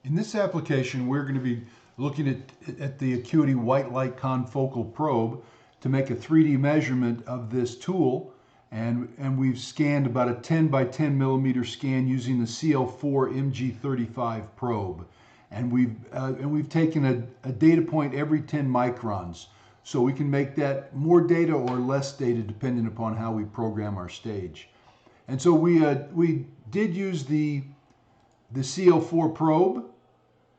In this application, we're going to be looking at the Acuity white light confocal probe to make a 3D measurement of this tool. And we've scanned about a 10 by 10 millimeter scan using the CL4 MG35 probe. And we've taken a data point every 10 microns. So we can make that more data or less data depending upon how we program our stage. And so we did use the CL4 probe.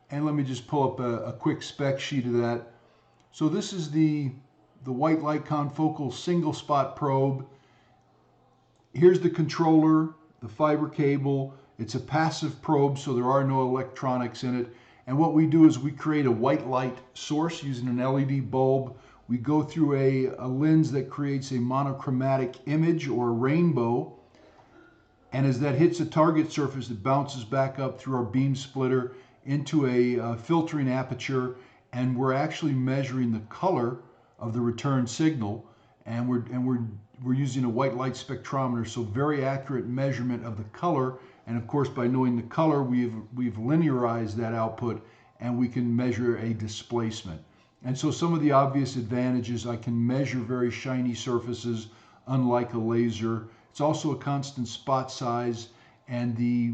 And let me just pull up a quick spec sheet of that. So this is the white light confocal single spot probe. Here's the controller, the fiber cable. It's a passive probe, so there are no electronics in it. And what we do is we create a white light source using an LED bulb. We go through a lens that creates a monochromatic image or a rainbow. And as that hits a target surface, it bounces back up through our beam splitter into a filtering aperture, and we're actually measuring the color of the return signal, and we're using a white light spectrometer, so very accurate measurement of the color. And of course, by knowing the color, we've linearized that output, and we can measure a displacement. And so some of the obvious advantages: I can measure very shiny surfaces, unlike a laser. It's also a constant spot size, and the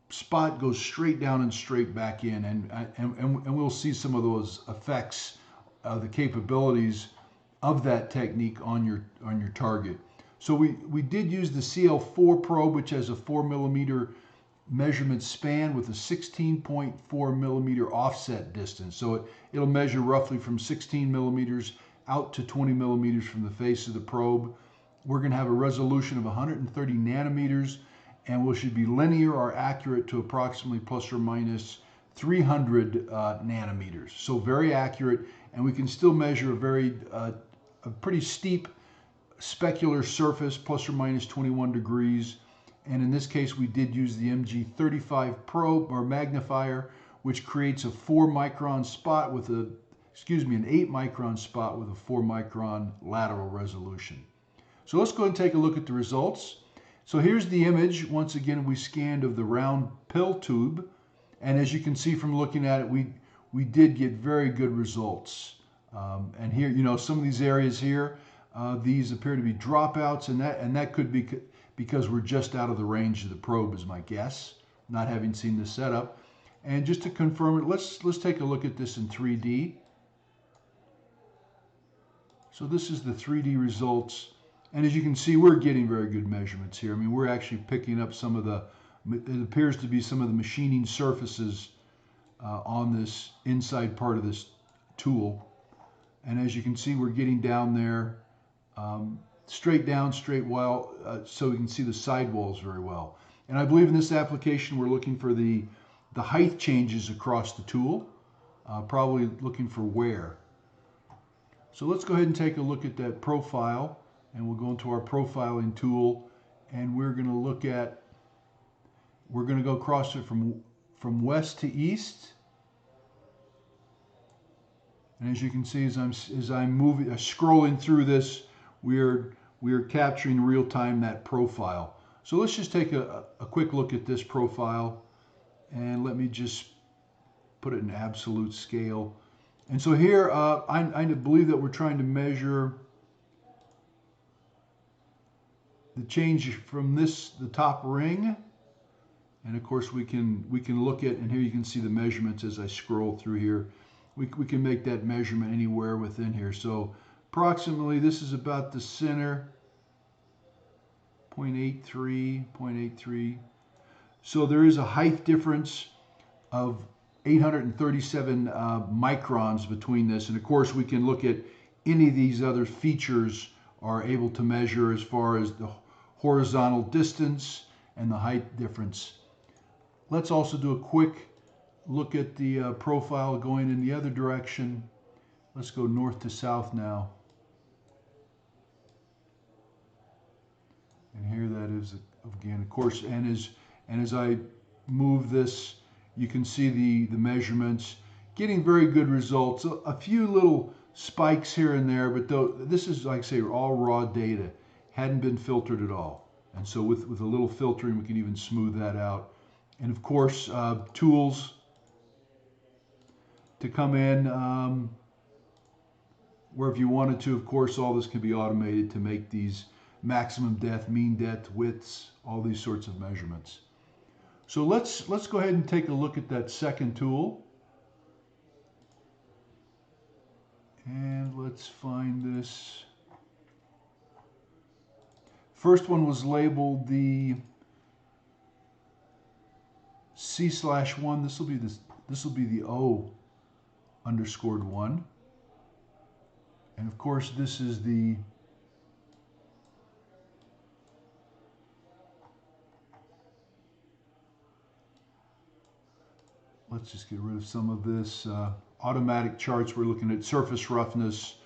spot goes straight down and straight back in, and we'll see some of those effects, the capabilities of that technique on your target. So we did use the CL4 probe, which has a 4 millimeter measurement span with a 16.4 millimeter offset distance. So it'll measure roughly from 16 millimeters out to 20 millimeters from the face of the probe. We're going to have a resolution of 130 nanometers, and we should be linear or accurate to approximately plus or minus 300 nanometers. So very accurate, and we can still measure a pretty steep specular surface, plus or minus 21 degrees. And in this case, we did use the MG35 probe or magnifier, which creates a 4 micron spot with an 8 micron spot with a 4 micron lateral resolution. So let's go ahead and take a look at the results. So here's the image, once again, we scanned of the round pill tube. And as you can see from looking at it, we did get very good results. And here, some of these areas here, these appear to be dropouts, and that could be because we're just out of the range of the probe, is my guess, not having seen the setup. And just to confirm it, let's take a look at this in 3D. So this is the 3D results. And as you can see, we're getting very good measurements here. I mean, we're actually picking up some of it appears to be some of the machining surfaces on this inside part of this tool. And as you can see, we're getting down there, straight down, straight well, so we can see the sidewalls very well. And I believe in this application, we're looking for the height changes across the tool, probably looking for wear. So let's go ahead and take a look at that profile. And we'll go into our profiling tool, and we're going to go across it from west to east. And as you can see, as I'm moving, scrolling through this, we are capturing real time that profile. So let's just take a quick look at this profile, and let me just put it in absolute scale. And so here, I believe that we're trying to measure the change from the top ring, and of course we can look at, and here you can see the measurements as I scroll through here. We can make that measurement anywhere within here. So approximately this is about the center, 0.83. So there is a height difference of 837 microns between this, and of course we can look at any of these other features are able to measure as far as the horizontal distance and the height difference. Let's also do a quick look at the profile going in the other direction. Let's go north to south now. And here that is again, of course, and as I move this, you can see the measurements, getting very good results. A few little spikes here and there, but this is, like I say, all raw data. Hadn't been filtered at all. And so with a little filtering, we can even smooth that out. And of course, tools to come in where if you wanted to, of course, all this can be automated to make these maximum depth, mean depth, widths, all these sorts of measurements. So let's go ahead and take a look at that second tool. And let's find this. First one was labeled the C/1. This will be the O_1. And of course, this is the let's just get rid of some of this. Automatic charts, we're looking at surface roughness.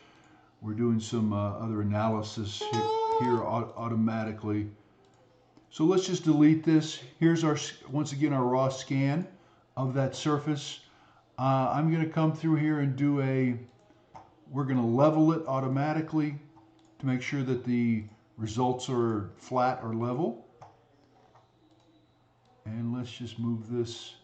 We're doing some other analysis here automatically. So let's just delete this. Here's our, once again, our raw scan of that surface. I'm going to come through here and do we're going to level it automatically to make sure that the results are flat or level. And let's just move this.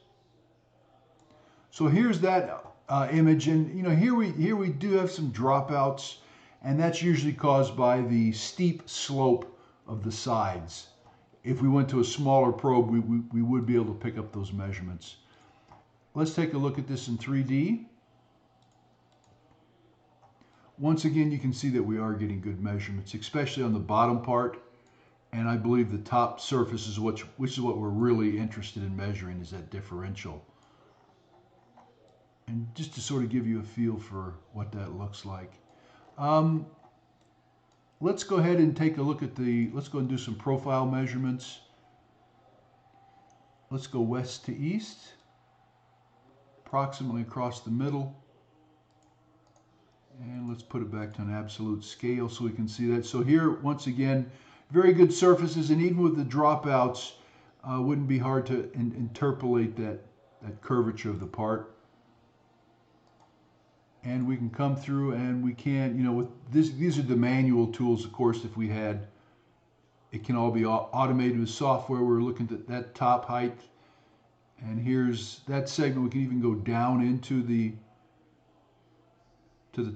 So here's that image, and you know, here we do have some dropouts, and that's usually caused by the steep slope of the sides. If we went to a smaller probe, we would be able to pick up those measurements. Let's take a look at this in 3D. Once again, you can see that we are getting good measurements, especially on the bottom part, and I believe the top surface is which is what we're really interested in measuring, is that differential. And just to sort of give you a feel for what that looks like. Let's go ahead and take a look at let's go and do some profile measurements. Let's go west to east, approximately across the middle. And let's put it back to an absolute scale so we can see that. So here, once again, very good surfaces, and even with the dropouts, wouldn't be hard to interpolate that curvature of the part. And we can come through and we can, you know, with this, these are the manual tools, of course. If we had, it can all be automated with software. We're looking at that top height, and here's that segment. We can even go down into the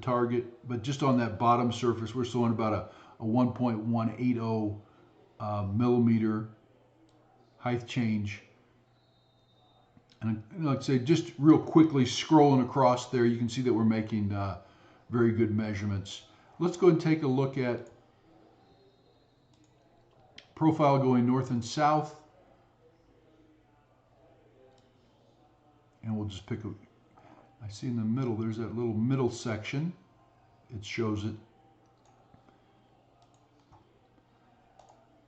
target, but just on that bottom surface, we're showing about a 1.180 millimeter height change. And like I say, just real quickly scrolling across there, you can see that we're making very good measurements. Let's go and take a look at profile going north and south. And we'll just pick I see in the middle, there's that little middle section. It shows it.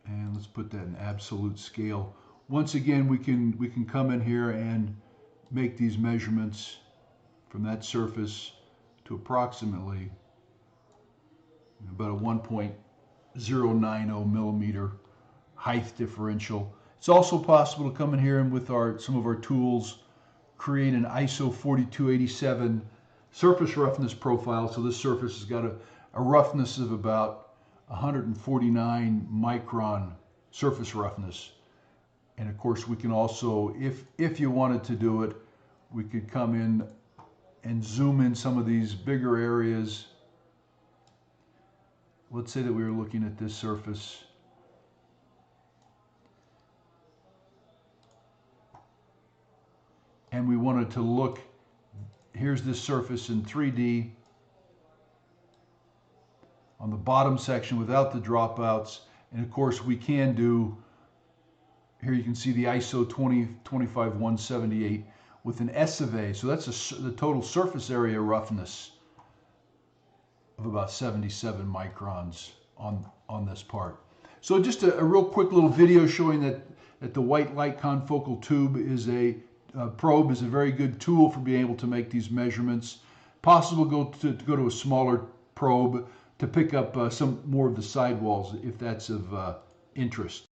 And let's put that in absolute scale. Once again, we can come in here and make these measurements from that surface to approximately about a 1.090 millimeter height differential. It's also possible to come in here and with some of our tools create an ISO 4287 surface roughness profile. So this surface has got a roughness of about 149 micron surface roughness. And of course, we can also, if you wanted to do it, we could come in and zoom in some of these bigger areas. Let's say that we were looking at this surface. And we wanted to look, here's this surface in 3D on the bottom section without the dropouts. And of course, we can do, here you can see the ISO 25178 with an S of A. So that's the total surface area roughness of about 77 microns on this part. So just a real quick little video showing that the white light confocal tube is probe is a very good tool for being able to make these measurements. Possible to go to a smaller probe to pick up some more of the sidewalls if that's of interest.